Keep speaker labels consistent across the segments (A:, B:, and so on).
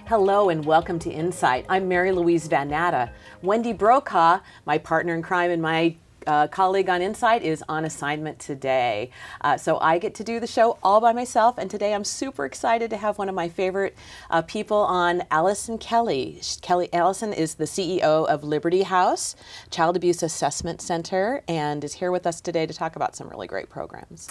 A: Hello and welcome to InSight. I'm Mary Louise Van Natta. Wendy Brokaw, my partner in crime and my colleague on InSight, is on assignment today. So I get to do the show all by myself, and today I'm super excited to have one of my favorite people on, Allison Kelly. Allison is the CEO of Liberty House Child Abuse Assessment Center and is here with us today to talk about some really great programs.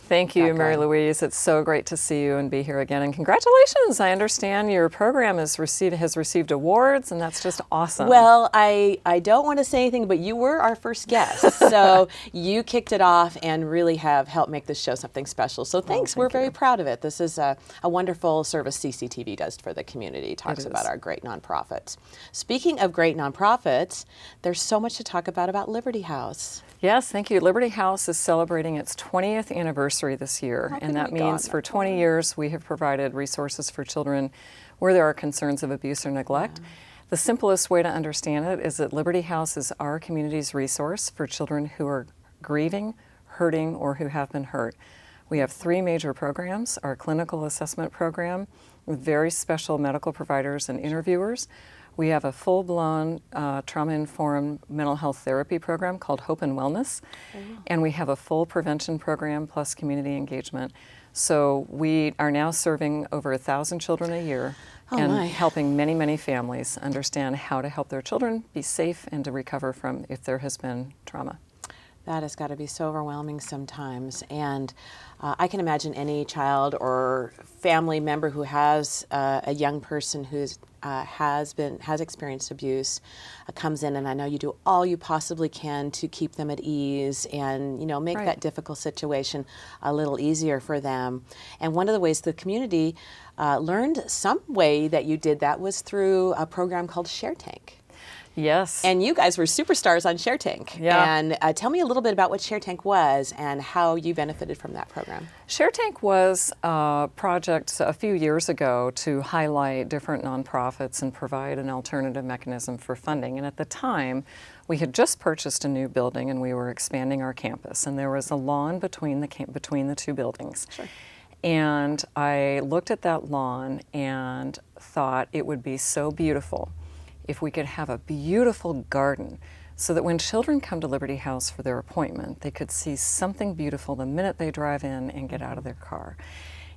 B: Thank you, Mary Louise. It's so great to see you and be here again. And congratulations. I understand your program has received awards, and that's just awesome.
A: Well, I don't want to say anything, but you were our first guest. So you kicked it off and really have helped make this show something special. So thanks. We're very proud of it. This is a wonderful service CCTV does for the community. Talks about our great nonprofits. Speaking of great nonprofits, there's so much to talk about Liberty House.
B: Yes, thank you. Liberty House is celebrating its 20th anniversary this year, and that means for 20 years we have provided resources for children where there are concerns of abuse or neglect. The simplest way to understand it is that Liberty House is our community's resource for children who are grieving, hurting, or who have been hurt. We have 3 major programs: our clinical assessment program with very special medical providers and interviewers. We have a full-blown trauma-informed mental health therapy program called Hope and Wellness, and we have a full prevention program plus community engagement. So we are now serving over 1,000 children a year helping many, many families understand how to help their children be safe and to recover from if there has been trauma.
A: That has got to be so overwhelming sometimes, and I can imagine any child or family member who has a young person who has experienced abuse comes in, and I know you do all you possibly can to keep them at ease and make that difficult situation a little easier for them. And one of the ways the community learned some way that you did that was through a program called Share Tank.
B: Yes.
A: And you guys were superstars on Share Tank.
B: Yeah.
A: And tell me a little bit about what Share Tank was and how you benefited from that program.
B: Share Tank was a project a few years ago to highlight different nonprofits and provide an alternative mechanism for funding. And at the time, we had just purchased a new building and we were expanding our campus. And there was a lawn between the 2 buildings.
A: Sure.
B: And I looked at that lawn and thought it would be so beautiful if we could have a beautiful garden so that when children come to Liberty House for their appointment, they could see something beautiful the minute they drive in and get out of their car.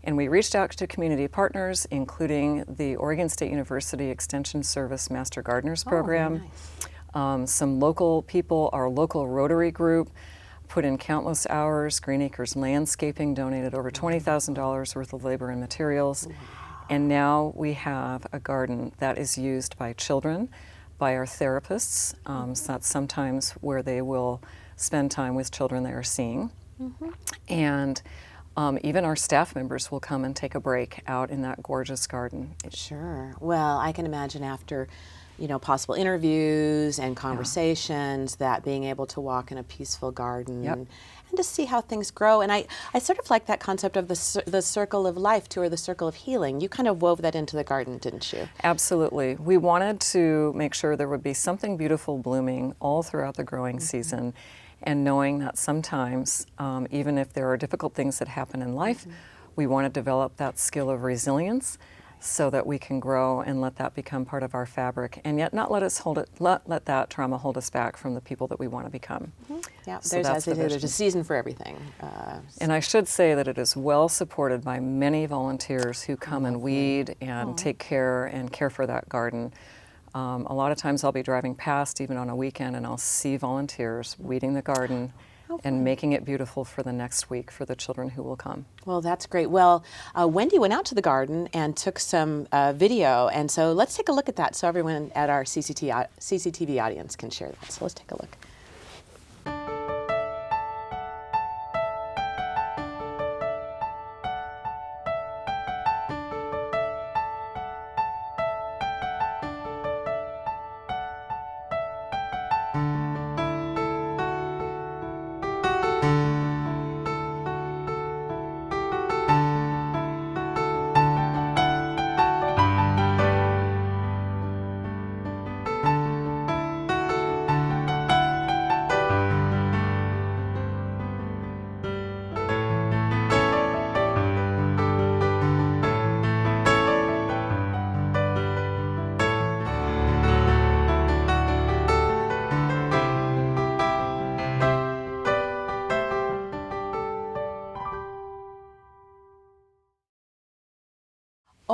B: And we reached out to community partners, including the Oregon State University Extension Service Master Gardeners Program.
A: Nice.
B: Some local people, our local Rotary group, put in countless hours. Green Acres Landscaping donated over $20,000 worth of labor and materials. Wow. And now we have a garden that is used by children, by our therapists. So that's sometimes where they will spend time with children they are seeing. And even our staff members will come and take a break out in that gorgeous garden.
A: Sure. Well, I can imagine after possible interviews and conversations that being able to walk in a peaceful garden and to see how things grow. And I sort of like that concept of the circle of life too, or the circle of healing. You kind of wove that into the garden, didn't you?
B: Absolutely. We wanted to make sure there would be something beautiful blooming all throughout the growing season, and knowing that sometimes, even if there are difficult things that happen in life, we want to develop that skill of resilience so that we can grow and let that become part of our fabric, and yet not let that trauma hold us back from the people that we want to become.
A: Yeah,
B: so
A: there's a season for everything.
B: And I should say that it is well supported by many volunteers who come and weed and take care and care for that garden. A lot of times I'll be driving past, even on a weekend, and I'll see volunteers weeding the garden and making it beautiful for the next week for the children who will come.
A: Well, that's great. Well, Wendy went out to the garden and took some video, and so let's take a look at that so everyone at our CCTV audience can share that. So let's take a look.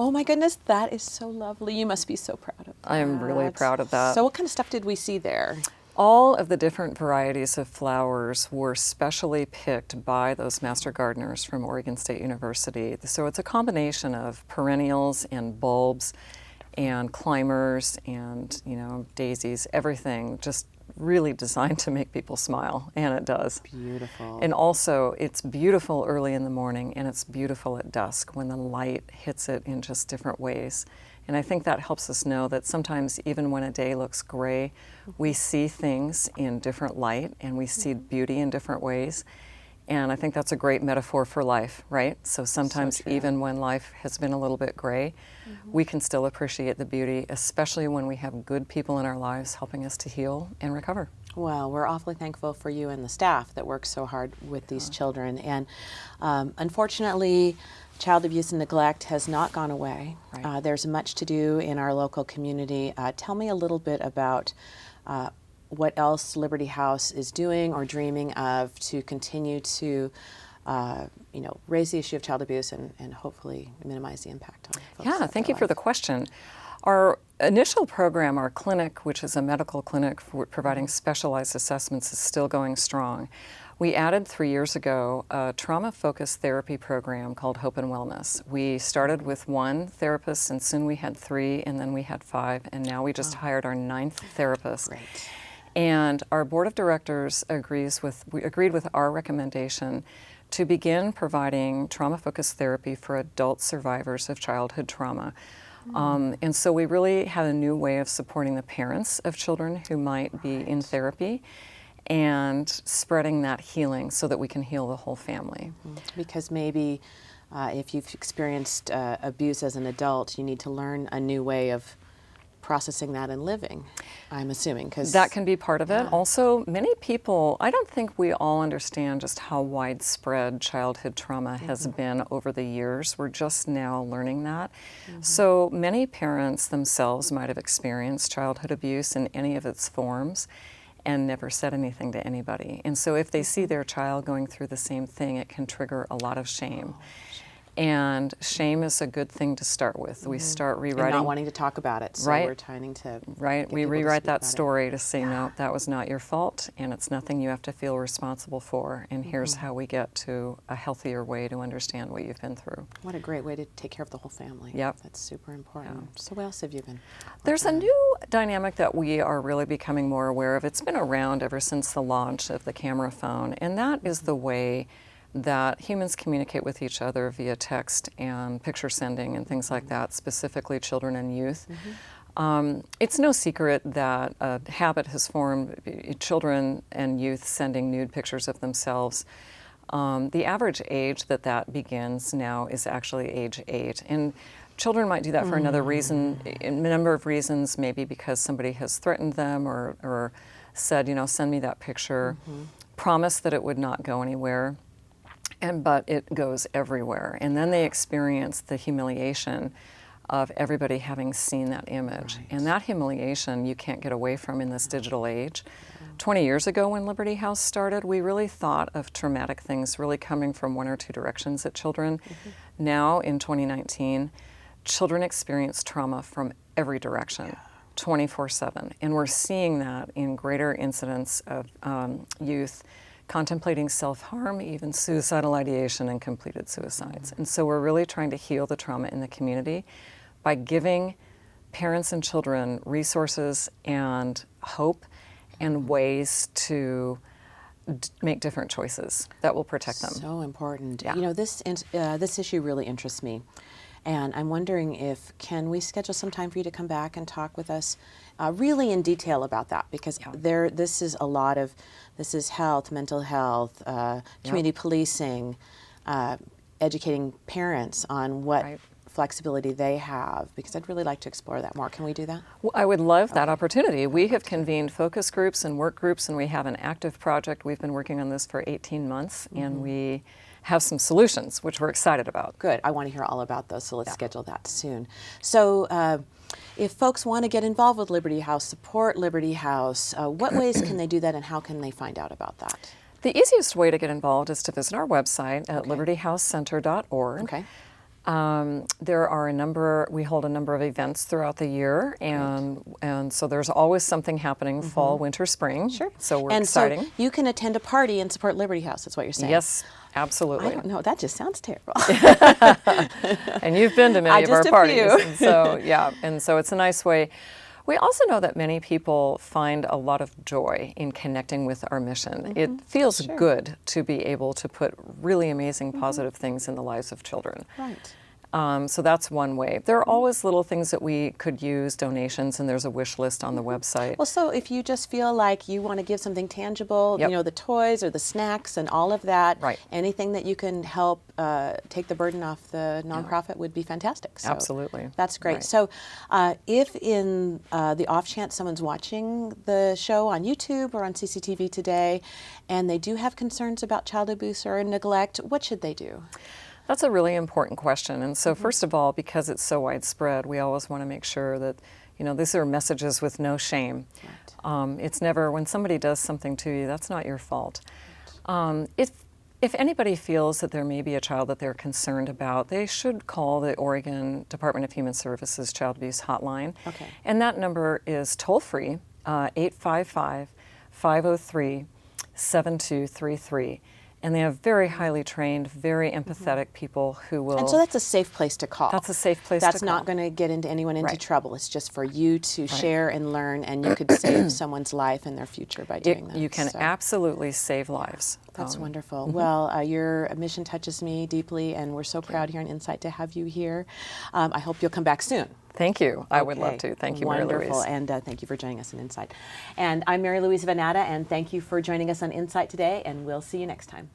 A: Oh my goodness, that is so lovely. You must be so proud of that.
B: I am really proud of that.
A: So what kind of stuff did we see there?
B: All of the different varieties of flowers were specially picked by those master gardeners from Oregon State University. So it's a combination of perennials and bulbs and climbers and, daisies, everything just really designed to make people smile, and it does.
A: Beautiful.
B: And also, it's beautiful early in the morning, and it's beautiful at dusk when the light hits it in just different ways. And I think that helps us know that sometimes even when a day looks gray, we see things in different light, and we see beauty in different ways. And I think that's a great metaphor for life, right? So sometimes even when life has been a little bit gray, we can still appreciate the beauty, especially when we have good people in our lives helping us to heal and recover.
A: Well, we're awfully thankful for you and the staff that works so hard with these children. And unfortunately, child abuse and neglect has not gone away.
B: Right.
A: There's much to do in our local community. Tell me a little bit about what else Liberty House is doing or dreaming of to continue to raise the issue of child abuse and hopefully minimize the impact on folks.
B: Yeah, thank you for the question. Our initial program, our clinic, which is a medical clinic for providing specialized assessments, is still going strong. We added 3 years ago a trauma-focused therapy program called Hope and Wellness. We started with 1 therapist, and soon we had 3, and then we had 5, and now we just hired our 9th therapist.
A: Great.
B: And our board of directors agreed with our recommendation to begin providing trauma-focused therapy for adult survivors of childhood trauma. And so we really had a new way of supporting the parents of children who might be in therapy and spreading that healing so that we can heal the whole family.
A: Because maybe if you've experienced abuse as an adult, you need to learn a new way of processing that and living, I'm assuming. Cause
B: that can be part of it. Also, many people, I don't think we all understand just how widespread childhood trauma has been over the years. We're just now learning that. So many parents themselves might have experienced childhood abuse in any of its forms and never said anything to anybody. And so if they see their child going through the same thing, it can trigger a lot of shame. And shame is a good thing to start with. We start rewriting.
A: And not wanting to talk about it, so
B: Right.
A: we're trying to
B: Right. We
A: get people to
B: rewrite
A: speak
B: that
A: about it.
B: story to say, no, that was not your fault, and it's nothing you have to feel responsible for, and here's how we get to a healthier way to understand what you've been through.
A: What a great way to take care of the whole family.
B: Yep.
A: That's super important. So what else have you been?
B: There's a new dynamic that we are really becoming more aware of. It's been around ever since the launch of the camera phone, and that is the way that humans communicate with each other via text and picture sending and things like that, specifically children and youth. It's no secret that a habit has formed, children and youth sending nude pictures of themselves. The average age that begins now is actually age 8. And children might do that for another reason, a number of reasons, maybe because somebody has threatened them or said, send me that picture, promised that it would not go anywhere. But it goes everywhere. And then they experience the humiliation of everybody having seen that image. Right. And that humiliation you can't get away from in this digital age. 20 years ago when Liberty House started, we really thought of traumatic things really coming from 1 or 2 directions at children. Now, in 2019, children experience trauma from every direction, 24/7. And we're seeing that in greater incidence of youth contemplating self-harm, even suicidal ideation and completed suicides. And so we're really trying to heal the trauma in the community by giving parents and children resources and hope and ways to make different choices that will protect them.
A: So important.
B: Yeah.
A: This issue really interests me. And I'm wondering can we schedule some time for you to come back and talk with us really in detail about that? Because this is health, mental health, community policing, educating parents on what flexibility they have, because I'd really like to explore that more. Can we do that?
B: Well, I would love that opportunity. We have convened focus groups and work groups, and we have an active project. We've been working on this for 18 months, and we have some solutions, which we're excited about.
A: Good. I want to hear all about those, so let's schedule that soon. So if folks want to get involved with Liberty House, support Liberty House, what ways can they do that, and how can they find out about that?
B: The easiest way to get involved is to visit our website at libertyhousecenter.org.
A: Okay.
B: There are we hold a number of events throughout the year, and so there's always something happening, fall, winter, spring.
A: Sure.
B: So we're
A: and
B: exciting.
A: so you can attend a party and support Liberty House, is what you're saying.
B: Yes, absolutely.
A: I don't know, that just sounds terrible.
B: And you've been to many of our
A: just a
B: parties.
A: few.
B: And so, yeah, and so it's a nice way. We also know that many people find a lot of joy in connecting with our mission. It feels good to be able to put really amazing positive things in the lives of children.
A: Right.
B: So that's one way. There are always little things that we could use, donations, and there's a wish list on the website.
A: Well, so if you just feel like you want to give something tangible, you know, the toys or the snacks and all of that,
B: Right.
A: anything that you can help take the burden off the nonprofit would be fantastic. So
B: Absolutely.
A: That's great.
B: Right.
A: So if in the off chance someone's watching the show on YouTube or on CCTV today and they do have concerns about child abuse or neglect, what should they do?
B: That's a really important question. And so first of all, because it's so widespread, we always want to make sure that, you know, these are messages with no shame.
A: Right.
B: It's never, when somebody does something to you, that's not your fault. If anybody feels that there may be a child that they're concerned about, they should call the Oregon Department of Human Services Child Abuse Hotline.
A: Okay.
B: And that number is toll-free, 855-503-7233. And they have very highly trained, very empathetic people who will...
A: And so that's a safe place to call.
B: That's a safe place
A: That's
B: to call.
A: not going to get anyone into
B: Right.
A: trouble. It's just for you to share and learn, and you could save someone's life and their future by doing that.
B: You can
A: So
B: absolutely save lives.
A: That's wonderful. Well, your mission touches me deeply, and we're so proud here on InSight to have you here. I hope you'll come back soon.
B: Thank you. I would love
A: Okay.
B: to. Thank you, Mary Louise.
A: Wonderful, and thank you for joining us on InSight. And I'm Mary Louise Vanata, and thank you for joining us on InSight today, and we'll see you next time.